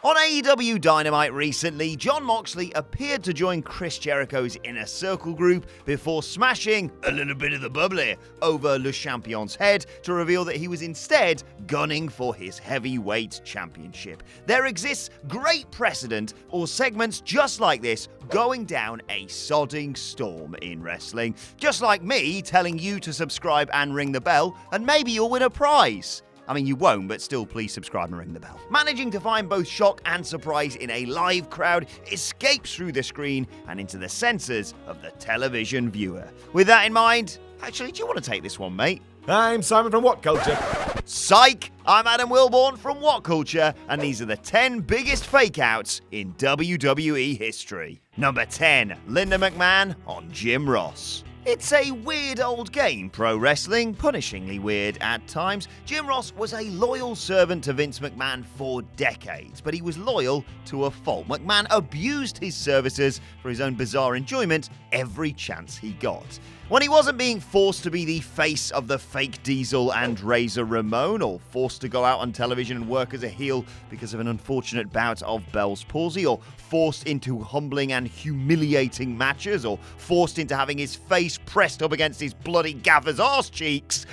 On AEW Dynamite recently, Jon Moxley appeared to join Chris Jericho's Inner Circle group before smashing a little bit of the bubbly over Le Champion's head to reveal that he was instead gunning for his heavyweight championship. There exists great precedent or segments just like this going down a sodding storm in wrestling. Just like me telling you to subscribe and ring the bell, and maybe you'll win a prize. I mean, you won't, but still, please subscribe and ring the bell. Managing to find both shock and surprise in a live crowd escapes through the screen and into the senses of the television viewer. With that in mind, actually, do you want to take this one, mate? I'm Simon from What Culture. Psych! I'm Adam Wilborn from What Culture, and these are the 10 biggest fake-outs in WWE history. Number 10, Linda McMahon on Jim Ross. It's a weird old game, pro wrestling, punishingly weird at times. Jim Ross was a loyal servant to Vince McMahon for decades, but he was loyal to a fault. McMahon abused his services for his own bizarre enjoyment every chance he got. When he wasn't being forced to be the face of the fake Diesel and Razor Ramon, or forced to go out on television and work as a heel because of an unfortunate bout of Bell's palsy, or forced into humbling and humiliating matches, or forced into having his face pressed up against his bloody gaffer's arse cheeks,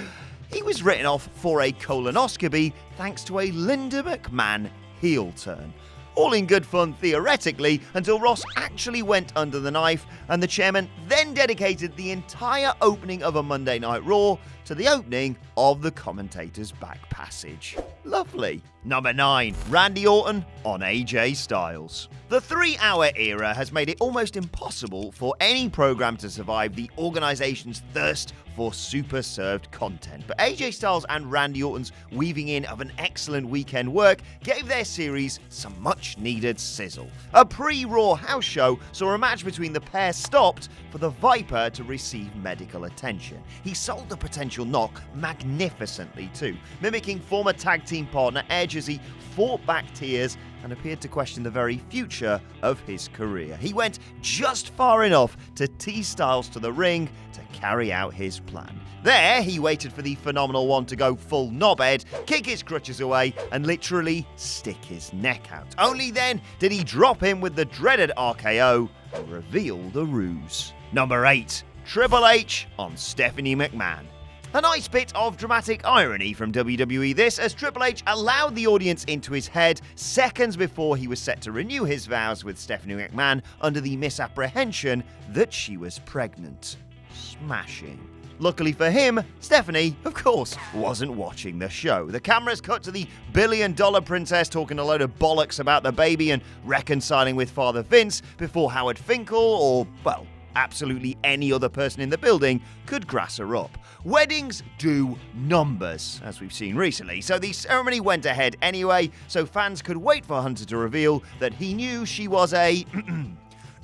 he was written off for a colonoscopy thanks to a Linda McMahon heel turn. All in good fun theoretically, until Ross actually went under the knife, and the chairman then dedicated the entire opening of a Monday Night Raw to the opening of the commentator's back passage. Lovely. Number 9, Randy Orton on AJ Styles. The 3-hour era has made it almost impossible for any program to survive the organization's thirst for super served content. But AJ Styles and Randy Orton's weaving in of an excellent weekend work gave their series some much needed sizzle. A pre-Raw house show saw a match between the pair stopped for the Viper to receive medical attention. He sold the potential knock magnificently too, mimicking former tag team partner Edge as he fought back tears and appeared to question the very future of his career. He went just far enough to tease Styles to the ring to carry out his plan. There, he waited for the phenomenal one to go full knobhead, kick his crutches away, and literally stick his neck out. Only then did he drop him with the dreaded RKO and reveal the ruse. Number 8, Triple H on Stephanie McMahon. A nice bit of dramatic irony from WWE this, as Triple H allowed the audience into his head seconds before he was set to renew his vows with Stephanie McMahon under the misapprehension that she was pregnant. Smashing. Luckily for him, Stephanie, of course, wasn't watching the show. The cameras cut to the billion-dollar princess talking a load of bollocks about the baby and reconciling with Father Vince before Howard Finkel, or, well, absolutely any other person in the building, could grass her up. Weddings do numbers, as we've seen recently, so the ceremony went ahead anyway, so fans could wait for Hunter to reveal that he knew she was a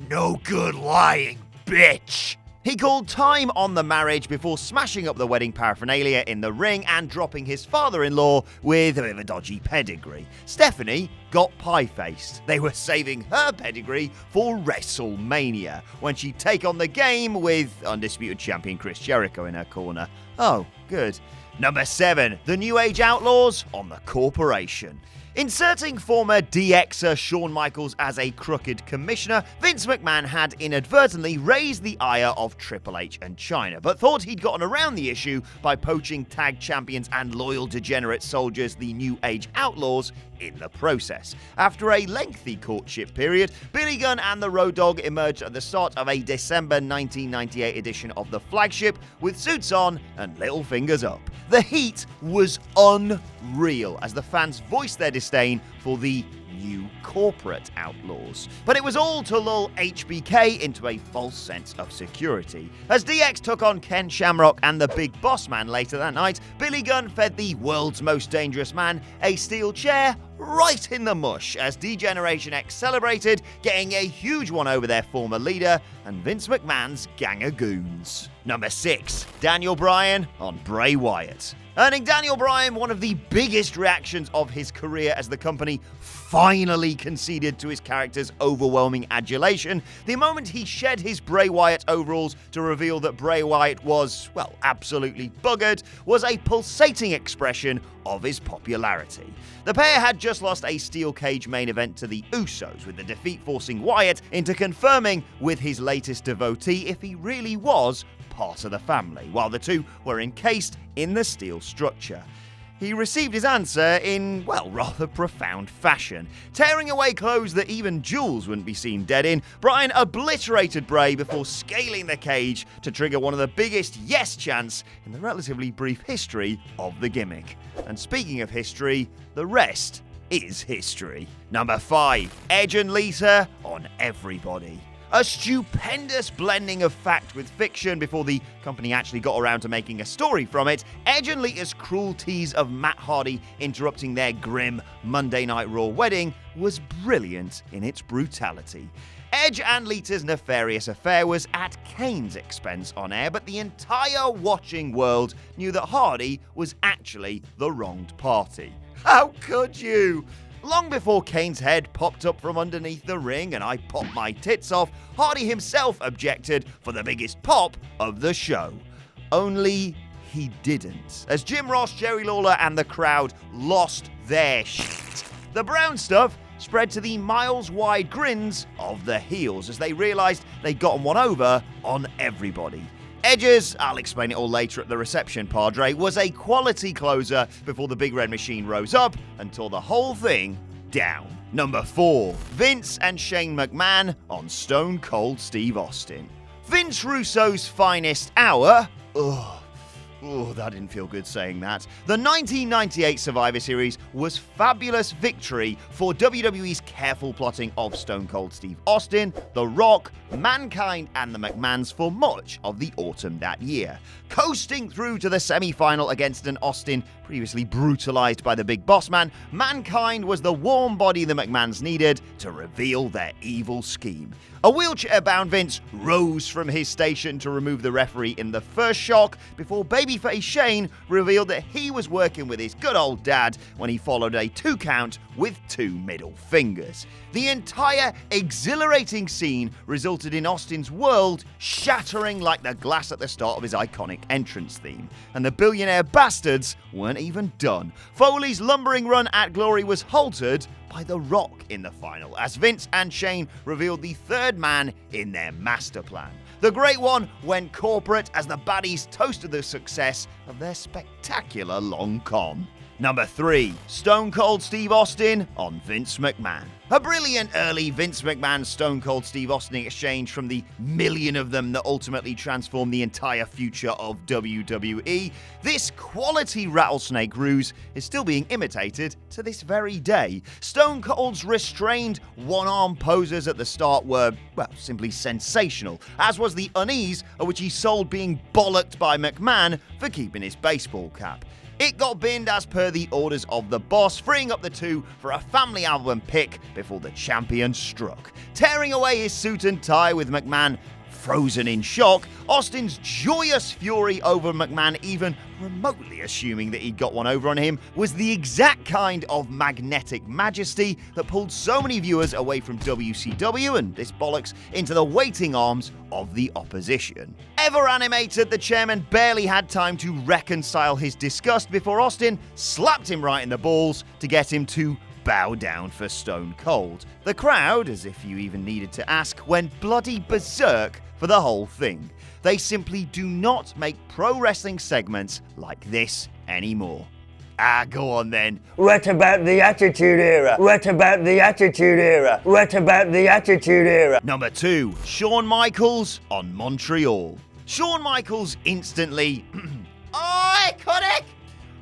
no good lying bitch. He called time on the marriage before smashing up the wedding paraphernalia in the ring and dropping his father-in-law with a bit of a dodgy pedigree. Stephanie got pie-faced. They were saving her pedigree for WrestleMania, when she'd take on the game with undisputed champion Chris Jericho in her corner. Oh, good. Number 7, the New Age Outlaws on the Corporation. Inserting former DXer Shawn Michaels as a crooked commissioner, Vince McMahon had inadvertently raised the ire of Triple H and China, but thought he'd gotten around the issue by poaching tag champions and loyal degenerate soldiers, the New Age Outlaws, in the process. After a lengthy courtship period, Billy Gunn and the Road Dogg emerged at the start of a December 1998 edition of the flagship with suits on and little fingers up. The heat was unreal as the fans voiced their disdain for the new corporate outlaws. But it was all to lull HBK into a false sense of security. As DX took on Ken Shamrock and the Big Boss Man later that night, Billy Gunn fed the world's most dangerous man a steel chair right in the mush as D-Generation X celebrated, getting a huge one over their former leader and Vince McMahon's gang of goons. Number 6, Daniel Bryan on Bray Wyatt. Earning Daniel Bryan one of the biggest reactions of his career as the company finally finally conceded to his character's overwhelming adulation the moment he shed his Bray Wyatt overalls to reveal that Bray Wyatt was, well, absolutely buggered, was a pulsating expression of his popularity. The pair had just lost a steel cage main event to the Usos, with the defeat forcing Wyatt into confirming with his latest devotee if he really was part of the family, while the two were encased in the steel structure. He received his answer in, well, rather profound fashion. Tearing away clothes that even Jules wouldn't be seen dead in, Bryan obliterated Bray before scaling the cage to trigger one of the biggest yes chants in the relatively brief history of the gimmick. And speaking of history, the rest is history. Number 5, Edge and Lita on Everybody. A stupendous blending of fact with fiction before the company actually got around to making a story from it. Edge and Lita's cruel tease of Matt Hardy interrupting their grim Monday Night Raw wedding was brilliant in its brutality. Edge and Lita's nefarious affair was at Kane's expense on air, but the entire watching world knew that Hardy was actually the wronged party. How could you? Long before Kane's head popped up from underneath the ring and I popped my tits off, Hardy himself objected for the biggest pop of the show. Only he didn't, as Jim Ross, Jerry Lawler and the crowd lost their shit. The brown stuff spread to the miles-wide grins of the heels as they realised they'd gotten one over on everybody. Edge's, I'll explain it all later at the reception, Padre, was a quality closer before the Big Red Machine rose up and tore the whole thing down. Number 4, Vince and Shane McMahon on Stone Cold Steve Austin. Vince Russo's finest hour. That didn't feel good saying that. The 1998 Survivor Series was fabulous victory for WWE's careful plotting of Stone Cold Steve Austin, The Rock, Mankind and the McMahons for much of the autumn that year. Coasting through to the semi-final against an Austin previously brutalized by the Big Boss Man, Mankind was the warm body the McMahons needed to reveal their evil scheme. A wheelchair-bound Vince rose from his station to remove the referee in the first shock before babyface Shane revealed that he was working with his good old dad when he followed a 2 count with 2 middle fingers. The entire exhilarating scene resulted in Austin's world shattering like the glass at the start of his iconic entrance theme. And the billionaire bastards weren't even done. Foley's lumbering run at Glory was halted by The Rock in the final, as Vince and Shane revealed the third man in their master plan. The Great One went corporate as the baddies toasted the success of their spectacular long con. Number 3, Stone Cold Steve Austin on Vince McMahon. A brilliant early Vince McMahon Stone Cold Steve Austin exchange from the million of them that ultimately transformed the entire future of WWE. This quality rattlesnake ruse is still being imitated to this very day. Stone Cold's restrained one-arm poses at the start were, well, simply sensational, as was the unease at which he sold being bollocked by McMahon for keeping his baseball cap. It got binned as per the orders of the boss, freeing up the two for a family album pick before the champion struck. Tearing away his suit and tie with McMahon frozen in shock, Austin's joyous fury over McMahon even remotely assuming that he'd got one over on him was the exact kind of magnetic majesty that pulled so many viewers away from WCW and this bollocks into the waiting arms of the opposition. Ever animated, the chairman barely had time to reconcile his disgust before Austin slapped him right in the balls to get him to bow down for Stone Cold. The crowd, as if you even needed to ask, went bloody berserk for the whole thing. They simply do not make pro wrestling segments like this anymore. Go on then. What about the Attitude Era? What about the Attitude Era? What about the Attitude Era? Number 2, Shawn Michaels on Montreal. Shawn Michaels instantly iconic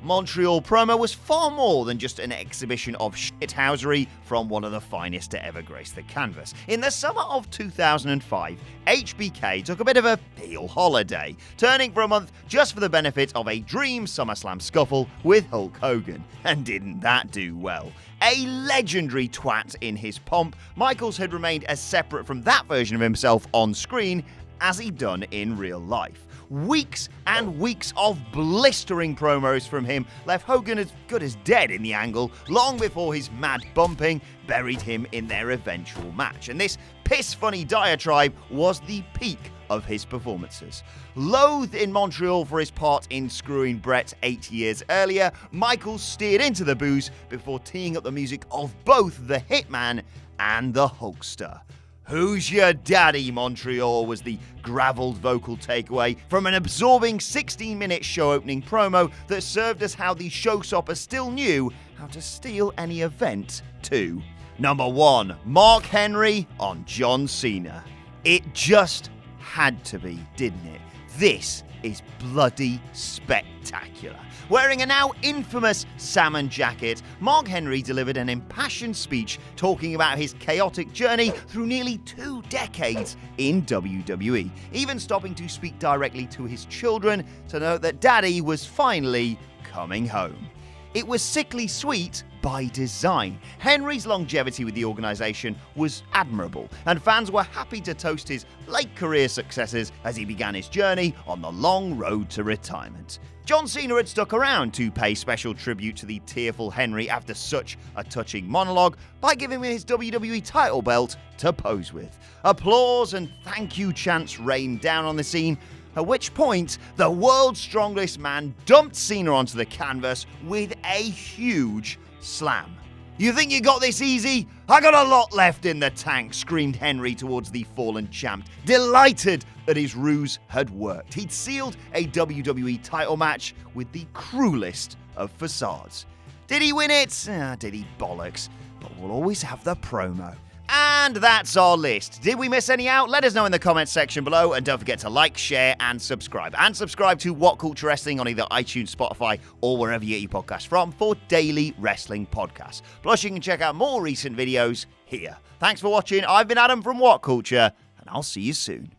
Montreal promo was far more than just an exhibition of shithousery from one of the finest to ever grace the canvas. In the summer of 2005, HBK took a bit of a heel holiday, turning for a month just for the benefit of a dream SummerSlam scuffle with Hulk Hogan. And didn't that do well? A legendary twat in his pomp, Michaels had remained as separate from that version of himself on screen as he'd done in real life. Weeks and weeks of blistering promos from him left Hogan as good as dead in the angle long before his mad bumping buried him in their eventual match. And this piss-funny diatribe was the peak of his performances. Loathed in Montreal for his part in screwing Bret 8 years earlier, Michaels steered into the booze before teeing up the music of both the Hitman and the Hulkster. "Who's your daddy, Montreal?" was the gravelled vocal takeaway from an absorbing 16-minute show opening promo that served as how the showstopper still knew how to steal any event too. Number 1, Mark Henry on John Cena. It just had to be, didn't it? This is bloody spectacular. Wearing a now infamous salmon jacket, Mark Henry delivered an impassioned speech talking about his chaotic journey through nearly 2 decades in WWE, even stopping to speak directly to his children to note that Daddy was finally coming home. It was sickly sweet by design. Henry's longevity with the organisation was admirable, and fans were happy to toast his late career successes as he began his journey on the long road to retirement. John Cena had stuck around to pay special tribute to the tearful Henry after such a touching monologue by giving him his WWE title belt to pose with. Applause and thank you chants rained down on the scene, at which point the world's strongest man dumped Cena onto the canvas with a huge slam. "You think you got this easy? I got a lot left in the tank," screamed Henry towards the fallen champ, delighted that his ruse had worked. He'd sealed a WWE title match with the cruelest of facades. Did he win it? Did he bollocks? But we'll always have the promo. And that's our list. Did we miss any out? Let us know in the comments section below, and don't forget to like, share, and subscribe. And subscribe to What Culture Wrestling on either iTunes, Spotify, or wherever you get your podcasts from for daily wrestling podcasts. Plus, you can check out more recent videos here. Thanks for watching. I've been Adam from What Culture, and I'll see you soon.